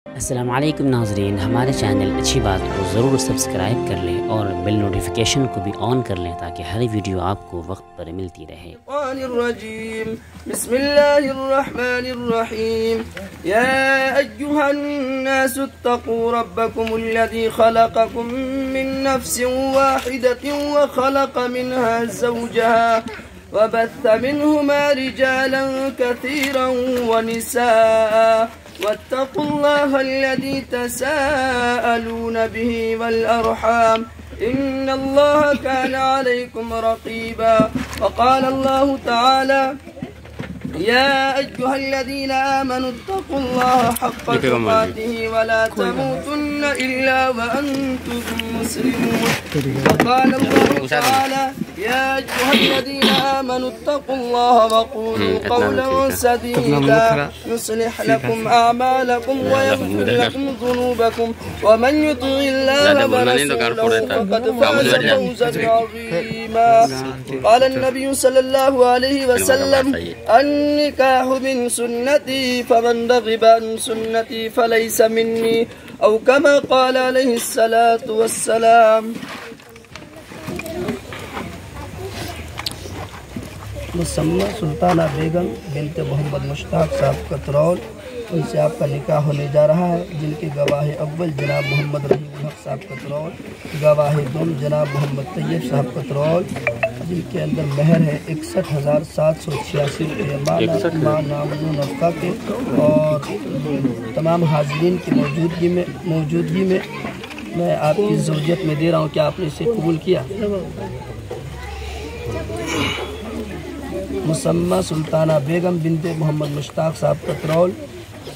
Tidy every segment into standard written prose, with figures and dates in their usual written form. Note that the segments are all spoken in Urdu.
السلام علیکم ناظرین، ہمارے چینل اچھی بات کو ضرور سبسکرائب کر لیں اور بیل نوٹیفیکیشن کو بھی آن کر لیں تاکہ ہر ویڈیو آپ کو وقت پر ملتی رہے۔ بسم اللہ الرحمن الرحیم۔ یا ایہا الناس اتقوا ربکم الذی خلقکم من نفس واحدۃ وخلق منها زوجها وبث منهما رجالا كثيرا ونساء واتقوا الله الذي تساءلون به والأرحام إن الله كان عليكم رقيبا۔ وقال الله تعالى يا أيها الذين آمنوا اتقوا الله حق تقاته ولا تموتن إلا وأنتم مسلمون۔ وقال الله تعالى يا أيها الذين آمنوا اتقوا الله وقولوا قولا سديدا يصلح لكم أعمالكم ويغفر لكم ذنوبكم ومن يطع الله ورسوله فقد فاز فوزا عظيما۔ قال النبي صلى الله عليه وسلم النكاح من سنتي فمن رغب عن سنتي فليس مني أو كما قال عليه الصلاة والسلام۔ مسمہ سلطانہ بیگم بنت محمد مشتاق صاحب کترول، ان سے آپ کا نکاح ہونے جا رہا ہے، جن کے گواہ اول جناب محمد رحیم الحق صاحب کترول، گواہ دوم جناب محمد طیب صاحب کترول، جن کے اندر مہر ہے 61,786 روپے ماں نام و نفقہ کے، اور تمام حاضرین کی موجودگی میں میں آپ کی زوجیت میں دے رہا ہوں کہ آپ نے اسے قبول کیا۔ مسمہ سلطانہ بیگم بنت محمد مشتاق صاحب کترول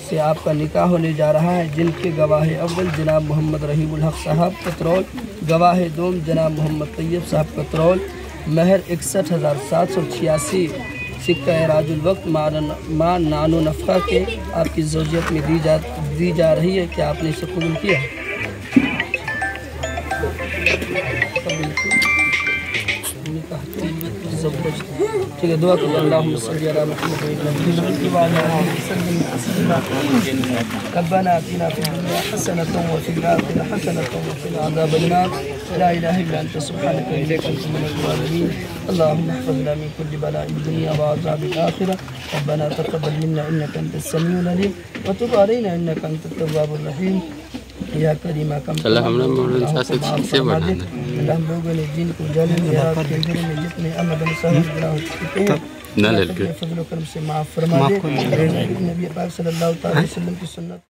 سے آپ کا نکاح ہونے جا رہا ہے، جن کے گواہ اول جناب محمد رحیم الحق صاحب کترول، گواہ دوم جناب محمد طیب صاحب کترول، مہر 61,786 سکہ راج الوقت ماں نان و نفقہ کے آپ کی زوجیت میں دی جا رہی ہے کہ آپ نے اسے قبول کیا۔ ٹھیک ہے، دعا کریں اللہم صلی علی محمد ربنا آتنا فی الدنیا حسنۃ وفی الآخرۃ حسنۃ وقنا عذاب النار، لا الہ الا انت سبحانک انی کنت من الظالمین، اللہم احفظنا من کل بلاء الدنیا وعذاب الآخرہ، ربنا تقبل منا انک انت السمیع العلیم وتب علینا انک انت التواب الرحیم۔ یا کریمہ کم اللہ ہم لوگوں نے جن کو جانے میں آپ کے گھر میں جتنے امدن صاحب گناہ ہو چکے ہیں فضل و کرم سے معاف فرما دے۔ نبی پاک صلی اللہ علیہ وسلم کی سنت